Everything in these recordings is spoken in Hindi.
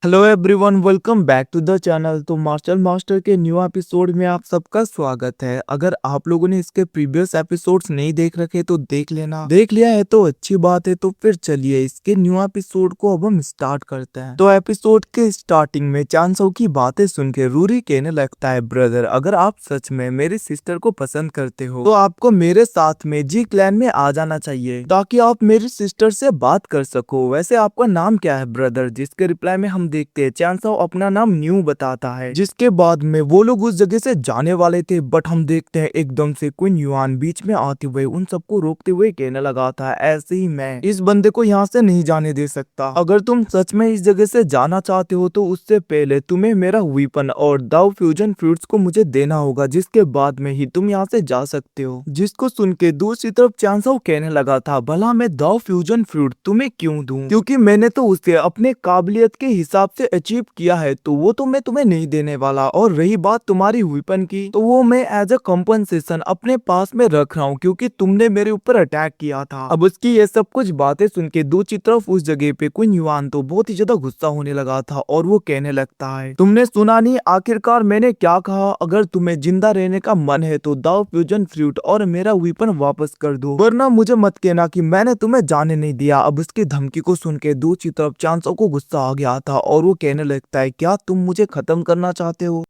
Hello everyone, welcome back to the channel. तो मार्शल मास्टर के न्यू एपिसोड में आप सबका स्वागत है। अगर आप लोगों ने इसके प्रीवियस एपिसोड्स नहीं देख रखे तो देख लेना, देख लिया है तो अच्छी बात है। तो फिर चलिए इसके न्यू एपिसोड को अब हम स्टार्ट करते हैं। तो एपिसोड के स्टार्टिंग में चांसो की बातें सुन के रूरी कहने लगता है, ब्रदर अगर आप सच में मेरी सिस्टर को पसंद करते हो तो आपको मेरे साथ में जी क्लैन में आ जाना चाहिए ताकि आप मेरी सिस्टर से बात कर सको। वैसे आपका नाम क्या है ब्रदर? जिसके रिप्लाई में हम देखते हैं चांसाओ अपना नाम न्यू बताता है। जिसके बाद में वो लोग उस जगह से जाने वाले थे, बट हम देखते हैं एकदम से क्वीन युआन बीच में आते हुए उन सबको रोकते हुए कहने लगा था, ऐसे ही मैं इस बंदे को यहाँ से नहीं जाने दे सकता। अगर तुम सच में इस जगह से जाना चाहते हो तो उससे पहले तुम्हें मेरा वीपन और दाव फ्यूजन फ्रूट्स को मुझे देना होगा, जिसके बाद में ही तुम यहाँ से जा सकते हो। जिसको सुन के दूसरी तरफ चांसाओ कहने लगा था, भला मैं दाव फ्यूजन फ्रूट तुम्हें क्यों दूं, क्योंकि मैंने तो उसे अपने काबिलियत के हिसाब से अचीव किया है, तो वो तो मैं तुम्हें नहीं देने वाला। और रही बात तुम्हारी वेपन की, तो वो मैं एज अ कंपनसेशन अपने पास में रख रहा हूँ क्योंकि तुमने मेरे ऊपर अटैक किया था। अब उसकी ये सब कुछ बातें सुन के दूसरी तरफ उस जगह पे क्वीन युआन तो बहुत ही ज्यादा गुस्सा होने लगा था और वो कहने लगता है, तुमने सुना नहीं आखिरकार मैंने क्या कहा? अगर तुम्हें जिंदा रहने का मन है तो दाव फ्यूजन फ्रूट और मेरा वेपन वापस कर दो, वरना मुझे मत कहना कि मैंने तुम्हें जाने नहीं दिया। अब उसकी धमकी को सुन के दूसरी तरफ चांसो को गुस्सा आ गया था और वो कहने लगता है, क्या तुम मुझे खत्म करना चाहते हो?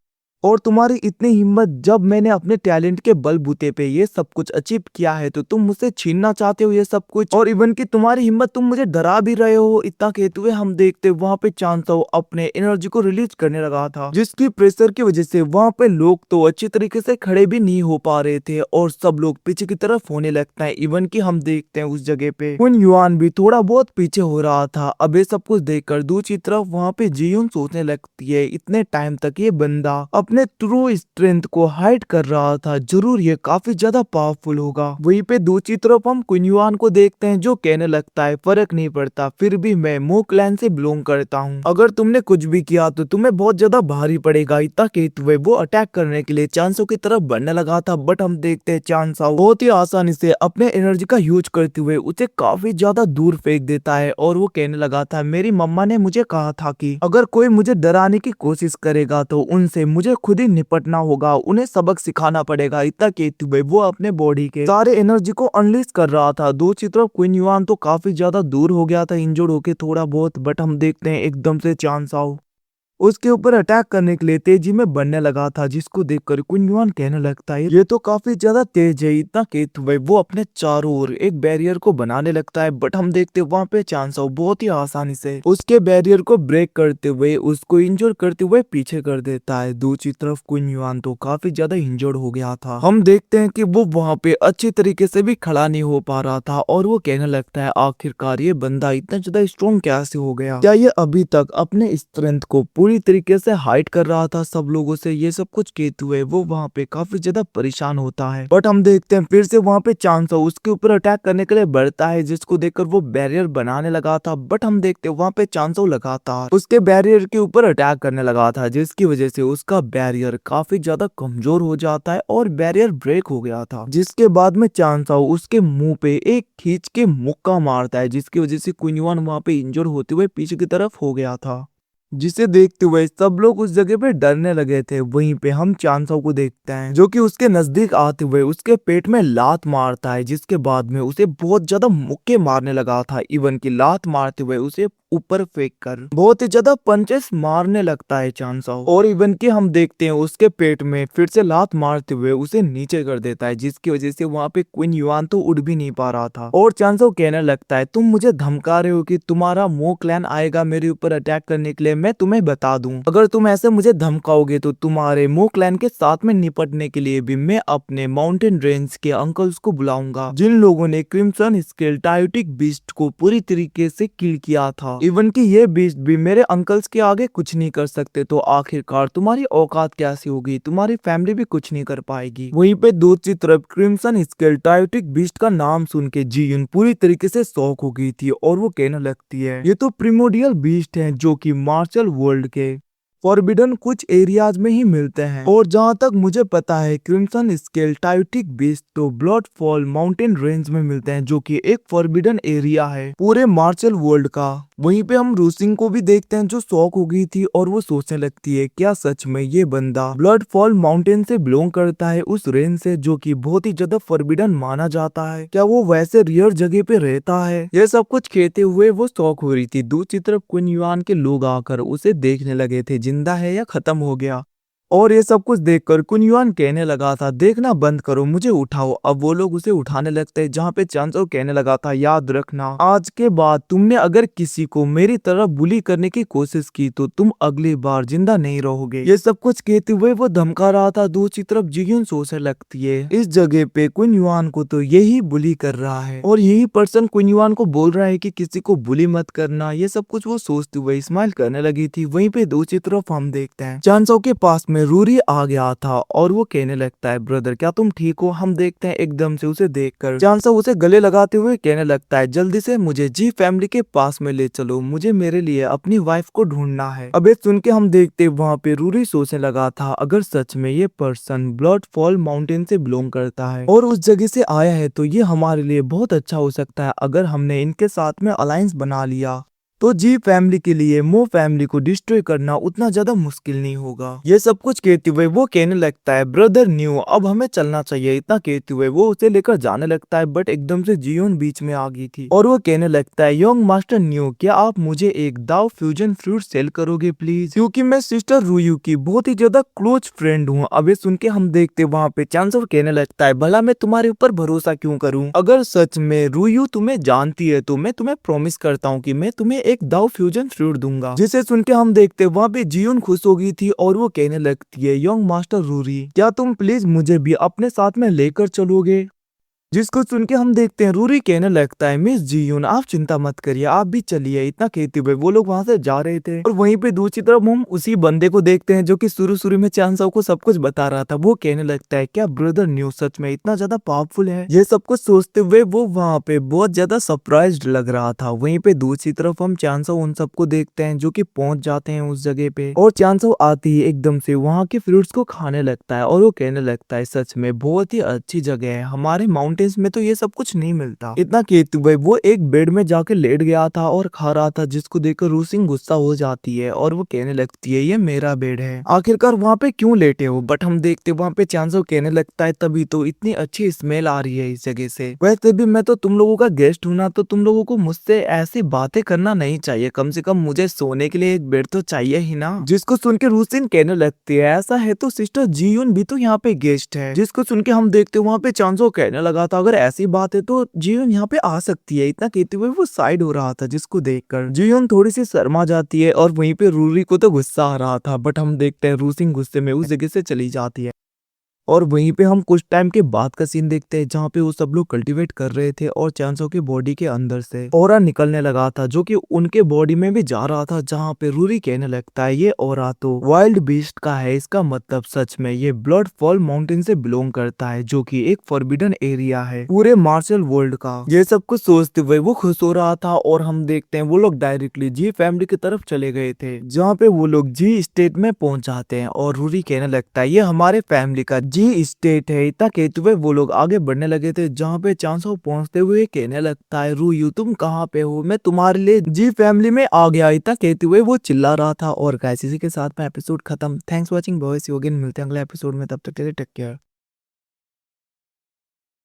और तुम्हारी इतनी हिम्मत, जब मैंने अपने टैलेंट के बलबूते पे ये सब कुछ अचीव किया है तो तुम मुझसे छीनना चाहते हो ये सब कुछ? और इवन की तुम्हारी हिम्मत, तुम मुझे डरा भी रहे हो। इतना कहते हुए हम देखते वहां पे चांसो अपने एनर्जी को रिलीज करने लगा था, जिसकी प्रेशर की वजह से वहां पे लोग तो अच्छी तरीके से खड़े भी नहीं हो पा रहे थे और सब लोग पीछे की तरफ होने लगता है। इवन की हम देखते हैं उस जगह पे क्वीन युआन भी थोड़ा बहुत पीछे हो रहा था। अब ये सब कुछ देखकर दूसरी तरफ वहां पे जीयून सोचने लगती है, इतने टाइम तक ये बंदा अपने ट्रू स्ट्रेंथ को हाइड कर रहा था, जरूर ये काफी ज्यादा पावरफुल होगा। वहीं पे दूसरी तरफ हम क्वीन युआन को देखते हैं जो कहने लगता है, फर्क नहीं पड़ता, फिर भी मैं मो क्लैन से बिलोंग करता हूँ। अगर तुमने कुछ भी किया तो तुम्हें बहुत ज्यादा भारी पड़ेगा। इतना कहते हुए वो अटैक करने के लिए चांसो की तरफ बढ़ने लगा था, बट हम देखते हैं चांसो बहुत ही आसानी से अपने एनर्जी का यूज करते हुए उसे काफी ज्यादा दूर फेंक देता है। और वो कहने लगा था, मेरी मम्मा ने मुझे कहा था कि अगर कोई मुझे डराने की कोशिश करेगा तो उनसे मुझे खुद ही निपटना होगा, उन्हें सबक सिखाना पड़ेगा। इतना कहते हुए वो अपने बॉडी के सारे एनर्जी को अनलीज कर रहा था। दूसरी तरफ क्वीन युआन तो काफी ज्यादा दूर हो गया था, इंजर्ड होके थोड़ा बहुत, बट हम देखते हैं एकदम से चांसाओ उसके ऊपर अटैक करने के लिए तेजी में बढ़ने लगा था, जिसको देखकर क्वीन युआन कहने लगता है, ये तो काफी ज्यादा तेज है। इतना कहते हुए वो अपने चारों ओर एक बैरियर को बनाने लगता है, बट हम देखते हैं वहाँ पे चांसो बहुत ही आसानी से उसके बैरियर को ब्रेक करते हुए उसको इंजोर करते हुए पीछे कर देता है। दूसरी तरफ क्वीन युआन तो काफी ज्यादा इंजर्ड हो गया था। हम देखते हैं कि वो वहाँ पे अच्छी तरीके से भी खड़ा नहीं हो पा रहा था और वो कहने लगता है, आखिरकार ये बंदा इतना ज्यादा स्ट्रॉन्ग कैसे हो गया? क्या ये अभी तक अपने स्ट्रेंथ को पूरी तरीके से हाइड कर रहा था सब लोगों से? ये सब कुछ कहते हुए वो वहाँ पे काफी ज्यादा परेशान होता है। बट हम देखते हैं फिर से वहाँ पे चांसो उसके ऊपर अटैक करने के लिए बढ़ता है, जिसको देखकर वो बैरियर बनाने लगा था। बट हम देखते हैं वहाँ पे चांसो लगातार उसके बैरियर के ऊपर अटैक करने लगा था, जिसकी वजह से उसका बैरियर काफी ज्यादा कमजोर हो जाता है और बैरियर ब्रेक हो गया था। जिसके बाद में चांसो उसके मुंह पे एक खींच के मुक्का मारता है, जिसकी वजह से क्वीन युआन वहाँ पे इंजर होते हुए पीछे की तरफ हो गया था, जिसे देखते हुए सब लोग उस जगह पे डरने लगे थे। वहीं पे हम चांसो को देखते हैं जो कि उसके नजदीक आते हुए उसके पेट में लात मारता है, जिसके बाद में उसे बहुत ज्यादा मुक्के मारने लगा था। इवन की लात मारते हुए उसे ऊपर फेंक कर बहुत ही ज्यादा पंचेस मारने लगता है चांसो। और इवन की हम देखते हैं उसके पेट में फिर से लात मारते हुए उसे नीचे कर देता है, जिसकी वजह से वहाँ पे क्वीन युआन तो उड़ भी नहीं पा रहा था। और चांसो कहने लगता है, तुम मुझे धमका रहे हो कि तुम्हारा मो क्लैन आएगा मेरे ऊपर अटैक करने के लिए? मैं तुम्हें बता दूं, अगर तुम ऐसे मुझे धमकाओगे तो तुम्हारे मो क्लैन के साथ में निपटने के लिए भी मैं अपने माउंटेन रेंज के अंकल्स को बुलाऊंगा, जिन लोगों ने क्रिम्सन स्केल टायोटिक बीस्ट को पूरी तरीके से किल किया था। इवन की ये बीस्ट भी मेरे अंकल्स के आगे कुछ नहीं कर सकते, तो आखिरकार तुम्हारी औकात कैसी होगी? तुम्हारी फैमिली भी कुछ नहीं कर पाएगी। वहीं पे दूसरी तरफ क्रिम्सन स्केल टायोटिक बीस्ट का नाम सुन के जीयुन पूरी तरीके से शॉक हो गई थी और वो कहने लगती है, ये तो प्रिमोडियल बीस्ट है जो कि मार्शल वर्ल्ड के फॉरबिडन कुछ एरियाज में ही मिलते हैं। और जहाँ तक मुझे पता है क्रिम्सन स्केल टाइटिक बीस्ट तो ब्लड फॉल माउंटेन रेंज में मिलते हैं, जो कि एक फॉरबिडन एरिया है पूरे मार्शल वर्ल्ड का। वहीं पे हम रूसिंग को भी देखते हैं जो शॉक हो गई थी और वो सोचने लगती है क्या सच में ये बंदा ब्लड फॉल माउंटेन से बिलोंग करता है, उस रेंज से जो कि बहुत ही ज्यादा फॉरबिडन माना जाता है। क्या वो वैसे रियर जगह पे रहता है? ये सब कुछ कहते हुए वो शॉक हो रही थी। दूसरी तरफ कुन युआन के लोग आकर उसे देखने लगे थे जिंदा है या खत्म हो गया। और ये सब कुछ देखकर कुन युआन कहने लगा था देखना बंद करो, मुझे उठाओ। अब वो लोग उसे उठाने लगते हैं, जहाँ पे चांसो कहने लगा था याद रखना आज के बाद तुमने अगर किसी को मेरी तरफ बुली करने की कोशिश की तो तुम अगली बार जिंदा नहीं रहोगे। ये सब कुछ कहते हुए वो धमका रहा था। दूसरी तरफ जियून सोचने लगती है इस जगह पे कुन युआन को तो यही बुली कर रहा है और यही पर्सन कुन युआन को बोल रहा है कि किसी को बुली मत करना। ये सब कुछ वो सोचते हुए स्माइल करने लगी थी। वहीं पे दूसरी तरफ हम देखते हैं चांसो के पास में रूरी आ गया था और वो कहने लगता है ब्रदर क्या तुम ठीक हो? हम देखते हैं एकदम से उसे देखकर चांसो उसे गले लगाते हुए कहने लगता है जल्दी से मुझे जी फैमिली के पास में ले चलो, मुझे मेरे लिए अपनी वाइफ को ढूंढना है। अबे सुन के हम देखते वहाँ पे रूरी सोचने लगा था अगर सच में ये पर्सन ब्लड फॉल माउंटेन से बिलोंग करता है और उस जगह से आया है तो ये हमारे लिए बहुत अच्छा हो सकता है अगर हमने इनके साथ में अलायंस बना लिया तो जी फैमिली के लिए मो फैमिली को डिस्ट्रॉय करना उतना ज्यादा मुश्किल नहीं होगा। ये सब कुछ कहते हुए वो कहने लगता है ब्रदर न्यू अब हमें चलना चाहिए। इतना कहते हुए वो उसे लेकर जाने लगता है बट एकदम से जियोन बीच में आ गई थी और वो कहने लगता है यंग मास्टर न्यू क्या आप मुझे एक दाव फ्यूजन फ्रूट सेल करोगे प्लीज, क्योंकि मैं सिस्टर रूयू की बहुत ही ज्यादा क्लोज फ्रेंड हूँ। अबे सुन के हम देखते वहाँ पे चांसो कहने लगता है भला मैं तुम्हारे ऊपर भरोसा क्यों करूँ? अगर सच में रूयू तुम्हें जानती है तो मैं तुम्हें प्रॉमिस करता हूँ कि मैं तुम्हें एक दाव फ्यूजन फ्रूट दूंगा। जिसे सुन के हम देखते वहाँ पे जियोन खुश हो गई थी और वो कहने लगती है यंग मास्टर रूरी क्या तुम प्लीज मुझे भी अपने साथ में लेकर चलोगे? जिसको सुन के हम देखते हैं रूरी कहने लगता है मिस जीयून आप चिंता मत करिए आप भी चलिए। इतना कहते हुए वो लोग वहां से जा रहे थे और वहीं पे दूसरी तरफ हम उसी बंदे को देखते हैं जो कि शुरू में चांसो को सब कुछ बता रहा था। वो कहने लगता है क्या ब्रदर न्यू सच में इतना ज्यादा पावरफुल है? ये सब कुछ सोचते हुए वो वहाँ पे बहुत ज्यादा सरप्राइज्ड लग रहा था। वहीं पे दूसरी तरफ हम चांसो उन सबको देखते हैं जो कि पहुंच जाते हैं उस जगह पे और चांसो आती ही एकदम से वहाँ के फ्रूट्स को खाने लगता है और वो कहने लगता है सच में बहुत ही अच्छी जगह है, हमारे माउंटेन में तो ये सब कुछ नहीं मिलता। इतना कहते हुए वो एक बेड में जाके लेट गया था और खा रहा था, जिसको देखकर रूसिंग गुस्सा हो जाती है और वो कहने लगती है ये मेरा बेड है, आखिरकार वहाँ पे क्यों लेटे हो? बट हम देखते वहाँ पे चांसो कहने लगता है तभी तो इतनी अच्छी स्मेल आ रही है इस जगह से। वैसे भी मैं तो तुम लोगों का गेस्ट हूं ना, तो तुम लोगों को मुझसे ऐसी बातें करना नहीं चाहिए, कम से कम मुझे सोने के लिए एक बेड तो चाहिए ही ना। जिसको सुन के रूसिन कहने लगती है ऐसा है तो सिस्टर जीयून भी तो यहाँ पे गेस्ट है। जिसको सुन के हम देखते वहाँ पे चांसो कहने लगा था अगर ऐसी बात है तो जियोन यहाँ पे आ सकती है। इतना कहते हुए वो साइड हो रहा था, जिसको देखकर जियोन थोड़ी सी शर्मा जाती है और वहीं पे रूरी को तो गुस्सा आ रहा था। बट हम देखते हैं रूसिंग गुस्से में उस जगह से चली जाती है और वहीं पे हम कुछ टाइम के बाद का सीन देखते हैं जहाँ पे वो सब लोग कल्टीवेट कर रहे थे और चांसो के बॉडी के अंदर से ऑरा निकलने लगा था जो कि उनके बॉडी में भी जा रहा था। जहाँ पे रूरी कहने लगता है ये ऑरा तो वाइल्ड बीस्ट का है, इसका मतलब सच में ये ब्लड फॉल माउंटेन से बिलोंग करता है जो कि एक फॉरबिडन एरिया है पूरे मार्शल वर्ल्ड का। ये सब कुछ सोचते हुए वो खुश हो रहा था और हम देखते हैं वो लोग डायरेक्टली जी फैमिली की तरफ चले गए थे, जहाँ पे वो लोग जी स्टेट में पहुंच जाते हैं और रूरी कहने लगता है ये हमारे फैमिली का जी स्टेट है। इतना कहते हुए वो लोग आगे बढ़ने लगे थे, जहाँ पे चांसो पहुंचते हुए कहने लगता है रूयू तुम कहाँ पे हो, मैं तुम्हारे लिए जी फैमिली में आ गया। इतना कहते हुए वो चिल्ला रहा था और गाइस इसी के साथ में एपिसोड खत्म। थैंक्स फॉर वाचिंग बॉयज, मिलते हैं अगले एपिसोड में, तब तक के लिए टेक केयर।